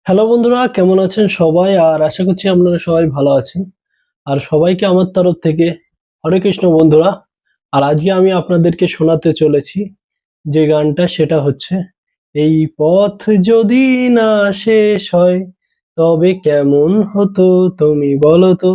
Hello বন্ধুরা, কেমন আছেন সবাই? আর আশা করছি আপনারা সবাই ভালো আছেন। আর সবাইকে আমার তরফ থেকে হরে কৃষ্ণ বন্ধুরা। আর আজকে আমি আপনাদেরকে শোনাতে চলেছি যে গানটা, সেটা হচ্ছে এই পথ যদি না শেষ হয় তবে কেমন হতো তুমি বলো তো।